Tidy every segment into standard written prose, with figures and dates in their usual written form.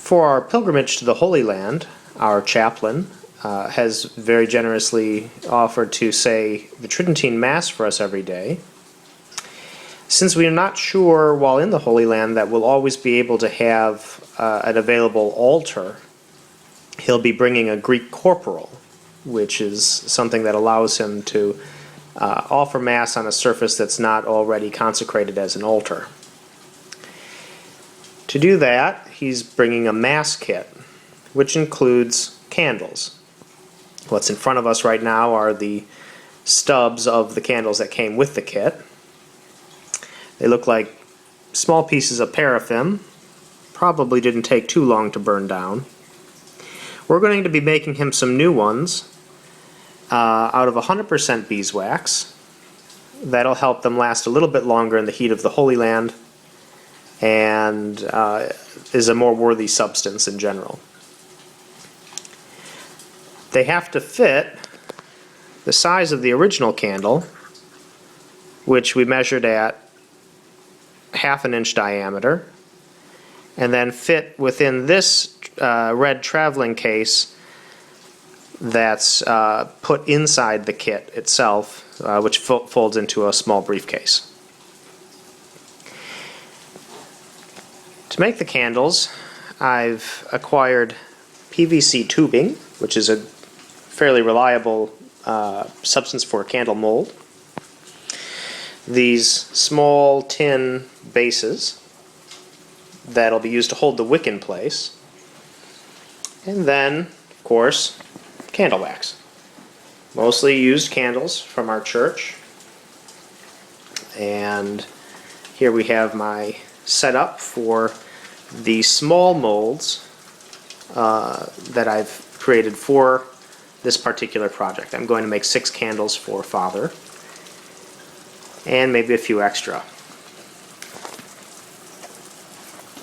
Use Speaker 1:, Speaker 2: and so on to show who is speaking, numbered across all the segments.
Speaker 1: For our pilgrimage to the Holy Land, our chaplain has very generously offered to say the Tridentine Mass for us every day. Since we are not sure while in the Holy Land that we'll always be able to have an available altar, he'll be bringing a Greek corporal, which is something that allows him to offer Mass on a surface that's not already consecrated as an altar. To do that, he's bringing a Mass kit, which includes candles. What's in front of us right now are the stubs of the candles that came with the kit. They look like small pieces of paraffin. Probably didn't take too long to burn down. We're going to be making him some new ones out of 100% beeswax. That'll help them last a little bit longer in the heat of the Holy Land, and is a more worthy substance in general. They have to fit the size of the original candle, which we measured at 1/2 inch diameter, and then fit within this red traveling case that's put inside the kit itself, which folds into a small briefcase. To make the candles, I've acquired PVC tubing, which is a fairly reliable substance for a candle mold. These small tin bases that'll be used to hold the wick in place, and then, of course, candle wax. Mostly used candles from our church, and here we have my setup for the small molds that I've created for this particular project. I'm going to make 6 candles for Father, and maybe a few extra.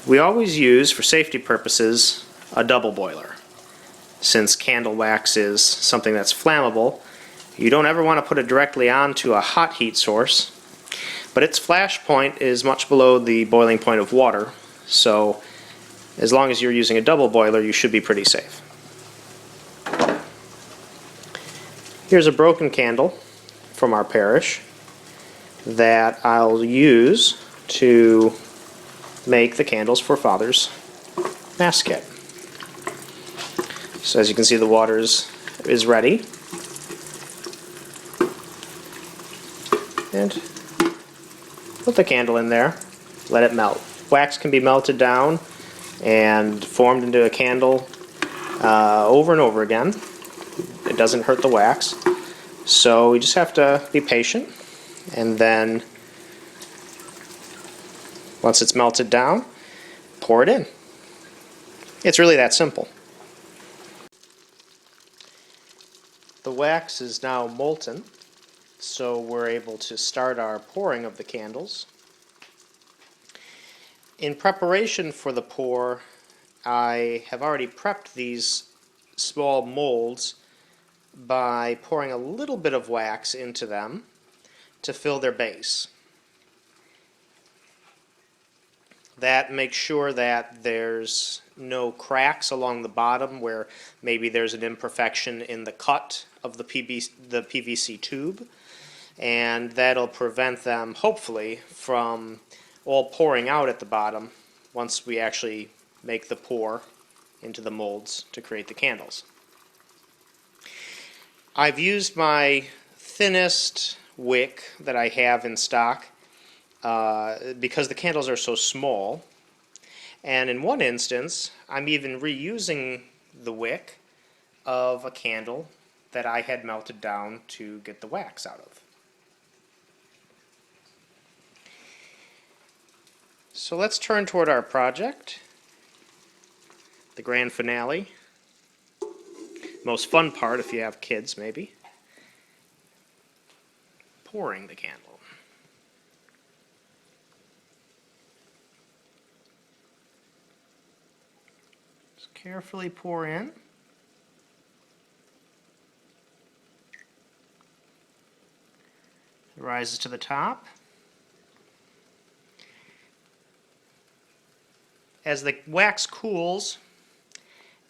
Speaker 1: We always use, for safety purposes, a double boiler. Since candle wax is something that's flammable, you don't ever want to put it directly onto a hot heat source, but its flash point is much below the boiling point of water, so as long as you're using a double boiler, you should be pretty safe. Here's a broken candle from our parish that I'll use to make the candles for Father's Mass kit. So as you can see, the water is ready. And put the candle in there, let it melt. Wax can be melted down and formed into a candle over and over again. It doesn't hurt the wax. So we just have to be patient, and then once it's melted down, pour it in. It's really that simple. The wax is now molten, so we're able to start our pouring of the candles. In preparation for the pour, I have already prepped these small molds by pouring a little bit of wax into them to fill their base. That makes sure that there's no cracks along the bottom where maybe there's an imperfection in the cut of the PVC tube, and that'll prevent them, hopefully, from all pouring out at the bottom once we actually make the pour into the molds to create the candles. I've used my thinnest wick that I have in stock because the candles are so small, and in one instance I'm even reusing the wick of a candle that I had melted down to get the wax out of. So let's turn toward our project, the grand finale. Most fun part if you have kids, maybe. Pouring the candle. Just carefully pour in. It rises to the top. As the wax cools,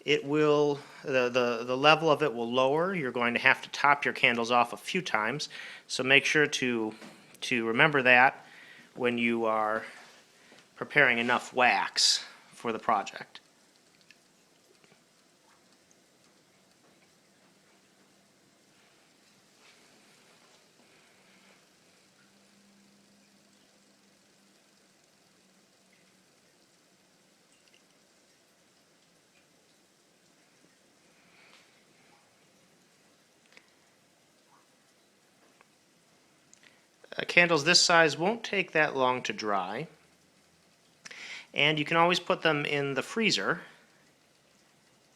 Speaker 1: it will, the level of it will lower. You're going to have to top your candles off a few times, so make sure to remember that when you are preparing enough wax for the project. Candles this size won't take that long to dry, and you can always put them in the freezer,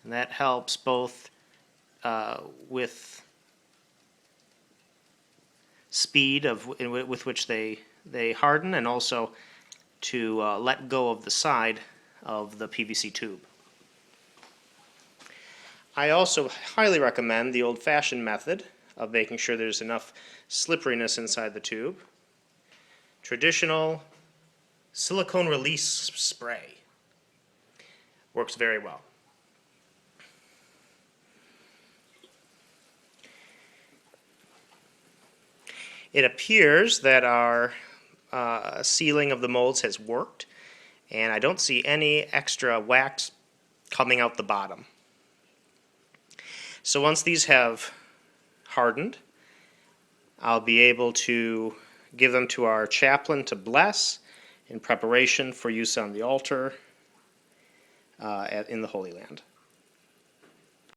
Speaker 1: and that helps both with speed with which they harden, and also to let go of the side of the PVC tube. I also highly recommend the old-fashioned method of making sure there's enough slipperiness inside the tube. Traditional silicone release spray works very well. It appears that our sealing of the molds has worked, and I don't see any extra wax coming out the bottom. So once these have hardened, I'll be able to give them to our chaplain to bless in preparation for use on the altar in the Holy Land.